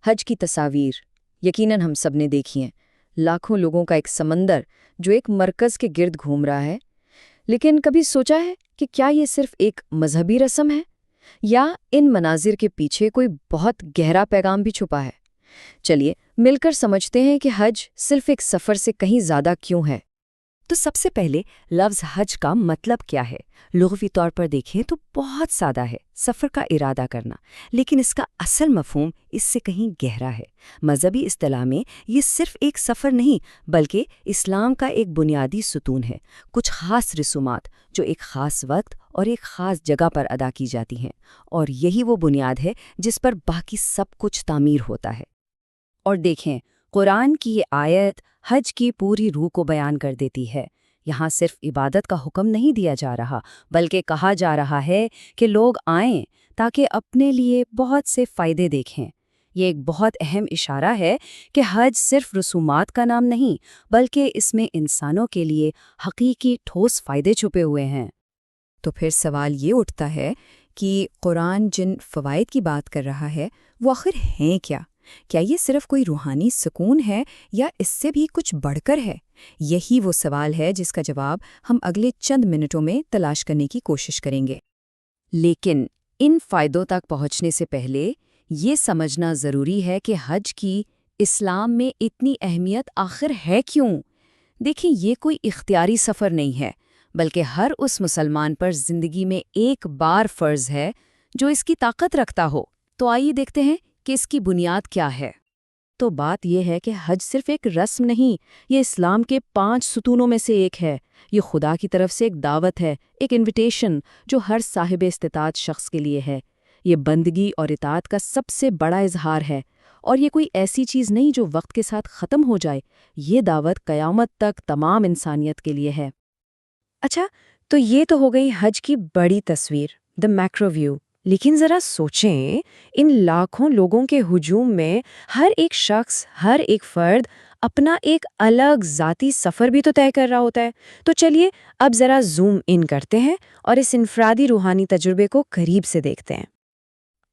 حج کی تصاویر یقیناً ہم سب نے دیکھی ہیں، لاکھوں لوگوں کا ایک سمندر جو ایک مرکز کے گرد گھوم رہا ہے۔ لیکن کبھی سوچا ہے کہ کیا یہ صرف ایک مذہبی رسم ہے یا ان مناظر کے پیچھے کوئی بہت گہرا پیغام بھی چھپا ہے؟ چلیے مل کر سمجھتے ہیں کہ حج صرف ایک سفر سے کہیں زیادہ کیوں ہے۔ تو سب سے پہلے لفظ حج کا مطلب کیا ہے؟ لغوی طور پر دیکھیں تو بہت سادہ ہے، سفر کا ارادہ کرنا، لیکن اس کا اصل مفہوم اس سے کہیں گہرا ہے۔ مذہبی اصطلاح میں یہ صرف ایک سفر نہیں بلکہ اسلام کا ایک بنیادی ستون ہے، کچھ خاص رسومات جو ایک خاص وقت اور ایک خاص جگہ پر ادا کی جاتی ہیں، اور یہی وہ بنیاد ہے جس پر باقی سب کچھ تعمیر ہوتا ہے۔ اور دیکھیں، قرآن کی یہ آیت حج کی پوری روح کو بیان کر دیتی ہے۔ یہاں صرف عبادت کا حکم نہیں دیا جا رہا، بلکہ کہا جا رہا ہے کہ لوگ آئیں تاکہ اپنے لیے بہت سے فائدے دیکھیں۔ یہ ایک بہت اہم اشارہ ہے کہ حج صرف رسومات کا نام نہیں، بلکہ اس میں انسانوں کے لیے حقیقی ٹھوس فائدے چھپے ہوئے ہیں۔ تو پھر سوال یہ اٹھتا ہے کہ قرآن جن فوائد کی بات کر رہا ہے وہ آخر ہیں کیا؟ کیا یہ صرف کوئی روحانی سکون ہے یا اس سے بھی کچھ بڑھ کر ہے؟ یہی وہ سوال ہے جس کا جواب ہم اگلے چند منٹوں میں تلاش کرنے کی کوشش کریں گے۔ لیکن ان فائدوں تک پہنچنے سے پہلے یہ سمجھنا ضروری ہے کہ حج کی اسلام میں اتنی اہمیت آخر ہے کیوں؟ دیکھیں، یہ کوئی اختیاری سفر نہیں ہے، بلکہ ہر اس مسلمان پر زندگی میں ایک بار فرض ہے جو اس کی طاقت رکھتا ہو۔ تو آئیے دیکھتے ہیں کہ اس کی بنیاد کیا ہے۔ تو بات یہ ہے کہ حج صرف ایک رسم نہیں، یہ اسلام کے 5 ستونوں میں سے ایک ہے۔ یہ خدا کی طرف سے ایک دعوت ہے، ایک انویٹیشن جو ہر صاحب استطاعت شخص کے لیے ہے۔ یہ بندگی اور اطاعت کا سب سے بڑا اظہار ہے، اور یہ کوئی ایسی چیز نہیں جو وقت کے ساتھ ختم ہو جائے۔ یہ دعوت قیامت تک تمام انسانیت کے لیے ہے۔ اچھا، تو یہ تو ہو گئی حج کی بڑی تصویر، دی میکرو ویو۔ لیکن ذرا سوچیں، ان لاکھوں لوگوں کے ہجوم میں ہر ایک شخص، ہر ایک فرد اپنا ایک الگ ذاتی سفر بھی تو طے کر رہا ہوتا ہے۔ تو چلیے اب ذرا زوم ان کرتے ہیں اور اس انفرادی روحانی تجربے کو قریب سے دیکھتے ہیں۔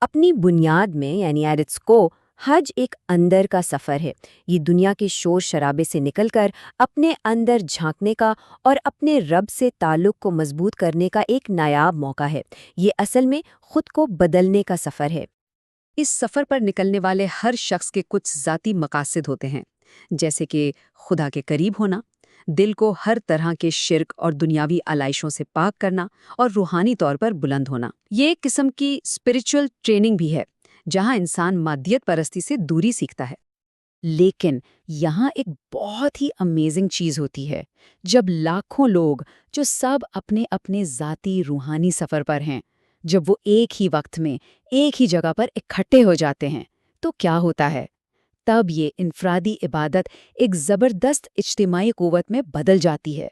اپنی بنیاد میں یعنی ایٹ اٹس کو حج ایک اندر کا سفر ہے۔ یہ دنیا کے شور شرابے سے نکل کر اپنے اندر جھانکنے کا اور اپنے رب سے تعلق کو مضبوط کرنے کا ایک نایاب موقع ہے۔ یہ اصل میں خود کو بدلنے کا سفر ہے۔ اس سفر پر نکلنے والے ہر شخص کے کچھ ذاتی مقاصد ہوتے ہیں، جیسے کہ خدا کے قریب ہونا، دل کو ہر طرح کے شرک اور دنیاوی علائشوں سے پاک کرنا، اور روحانی طور پر بلند ہونا۔ یہ ایک قسم کی اسپرچل ٹریننگ بھی ہے جہاں انسان مادیت پرستی سے دوری سیکھتا ہے۔ لیکن یہاں ایک بہت ہی امیزنگ چیز ہوتی ہے۔ جب لاکھوں لوگ جو سب اپنے اپنے ذاتی روحانی سفر پر ہیں، جب وہ ایک ہی وقت میں ایک ہی جگہ پر اکٹھے ہو جاتے ہیں تو کیا ہوتا ہے؟ تب یہ انفرادی عبادت ایک زبردست اجتماعی قوت میں بدل جاتی ہے۔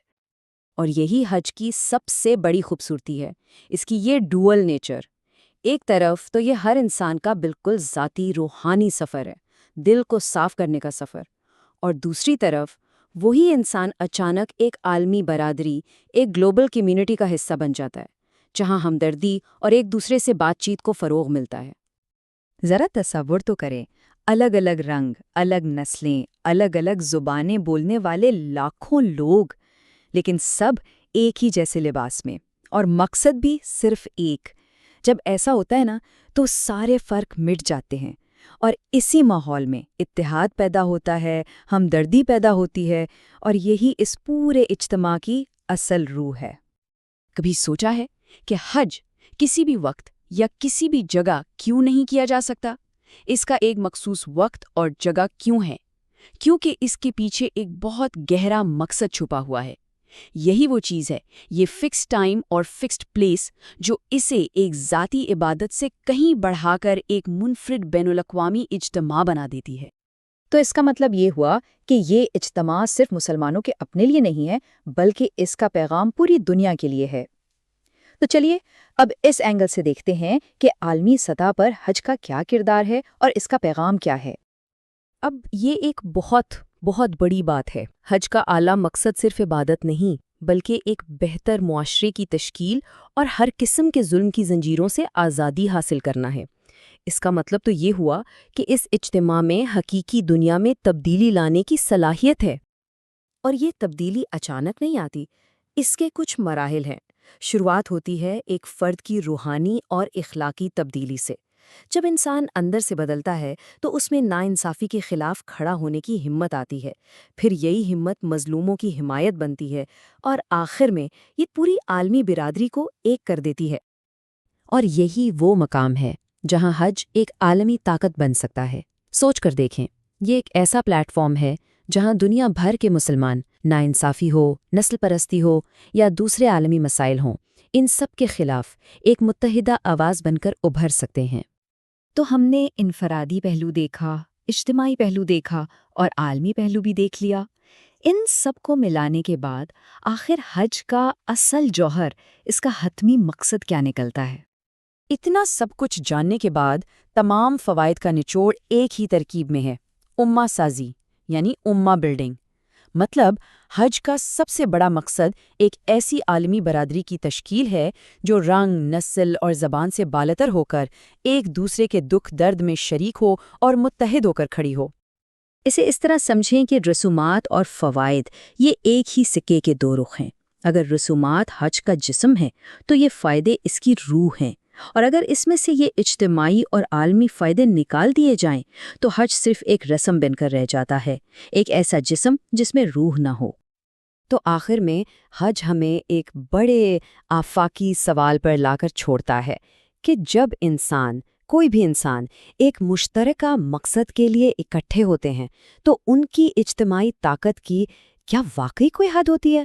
اور یہی حج کی سب سے بڑی خوبصورتی ہے، اس کی یہ ڈوئل نیچر۔ ایک طرف تو یہ ہر انسان کا بالکل ذاتی روحانی سفر ہے، دل کو صاف کرنے کا سفر، اور دوسری طرف وہی انسان اچانک ایک عالمی برادری، ایک گلوبل کمیونٹی کا حصہ بن جاتا ہے، جہاں ہمدردی اور ایک دوسرے سے بات چیت کو فروغ ملتا ہے۔ ذرا تصور تو کریں، الگ الگ رنگ، الگ نسلیں، الگ الگ زبانیں بولنے والے لاکھوں لوگ، لیکن سب ایک ہی جیسے لباس میں، اور مقصد بھی صرف ایک۔ جب ایسا ہوتا ہے نا تو سارے فرق مٹ جاتے ہیں، اور اسی ماحول میں اتحاد پیدا ہوتا ہے، ہمدردی پیدا ہوتی ہے، اور یہی اس پورے اجتماع کی اصل روح ہے۔ کبھی سوچا ہے کہ حج کسی بھی وقت یا کسی بھی جگہ کیوں نہیں کیا جا سکتا؟ اس کا ایک مخصوص وقت اور جگہ کیوں ہے؟ کیونکہ اس کے پیچھے ایک بہت گہرا مقصد چھپا ہوا ہے۔ یہی وہ چیز ہے، یہ فکسڈ ٹائم اور فکسڈ پلیس، جو اسے ایک ذاتی عبادت سے کہیں بڑھا کر ایک منفرد بین الاقوامی اجتماع بنا دیتی ہے۔ تو اس کا مطلب یہ ہوا کہ یہ اجتماع صرف مسلمانوں کے اپنے لیے نہیں ہے، بلکہ اس کا پیغام پوری دنیا کے لیے ہے۔ تو چلیے اب اس اینگل سے دیکھتے ہیں کہ عالمی سطح پر حج کا کیا کردار ہے اور اس کا پیغام کیا ہے۔ اب یہ ایک بہت بڑی بات ہے۔ حج کا اعلیٰ مقصد صرف عبادت نہیں، بلکہ ایک بہتر معاشرے کی تشکیل اور ہر قسم کے ظلم کی زنجیروں سے آزادی حاصل کرنا ہے۔ اس کا مطلب تو یہ ہوا کہ اس اجتماع میں حقیقی دنیا میں تبدیلی لانے کی صلاحیت ہے۔ اور یہ تبدیلی اچانک نہیں آتی، اس کے کچھ مراحل ہیں۔ شروعات ہوتی ہے ایک فرد کی روحانی اور اخلاقی تبدیلی سے۔ جب انسان اندر سے بدلتا ہے تو اس میں ناانصافی کے خلاف کھڑا ہونے کی ہمت آتی ہے، پھر یہی ہمت مظلوموں کی حمایت بنتی ہے، اور آخر میں یہ پوری عالمی برادری کو ایک کر دیتی ہے۔ اور یہی وہ مقام ہے جہاں حج ایک عالمی طاقت بن سکتا ہے۔ سوچ کر دیکھیں، یہ ایک ایسا پلیٹ فارم ہے جہاں دنیا بھر کے مسلمان، ناانصافی ہو، نسل پرستی ہو یا دوسرے عالمی مسائل ہوں، ان سب کے خلاف ایک متحدہ آواز بن کر ابھر سکتے ہیں۔ تو ہم نے انفرادی پہلو دیکھا، اجتماعی پہلو دیکھا اور عالمی پہلو بھی دیکھ لیا۔ ان سب کو ملانے کے بعد آخر حج کا اصل جوہر، اس کا حتمی مقصد کیا نکلتا ہے؟ اتنا سب کچھ جاننے کے بعد تمام فوائد کا نچوڑ ایک ہی ترکیب میں ہے: امہ سازی، یعنی امہ بلڈنگ۔ مطلب حج کا سب سے بڑا مقصد ایک ایسی عالمی برادری کی تشکیل ہے جو رنگ، نسل اور زبان سے بالاتر ہو کر ایک دوسرے کے دکھ درد میں شریک ہو اور متحد ہو کر کھڑی ہو۔ اسے اس طرح سمجھیں کہ رسومات اور فوائد یہ ایک ہی سکے کے دو رخ ہیں۔ اگر رسومات حج کا جسم ہیں تو یہ فائدے اس کی روح ہیں، اور اگر اس میں سے یہ اجتماعی اور عالمی فائدے نکال دیے جائیں تو حج صرف ایک رسم بن کر رہ جاتا ہے، ایک ایسا جسم جس میں روح نہ ہو۔ تو آخر میں حج ہمیں ایک بڑے آفاقی سوال پر لا کر چھوڑتا ہے کہ جب کوئی بھی انسان ایک مشترکہ مقصد کے لیے اکٹھے ہوتے ہیں تو ان کی اجتماعی طاقت کی کیا واقعی کوئی حد ہوتی ہے؟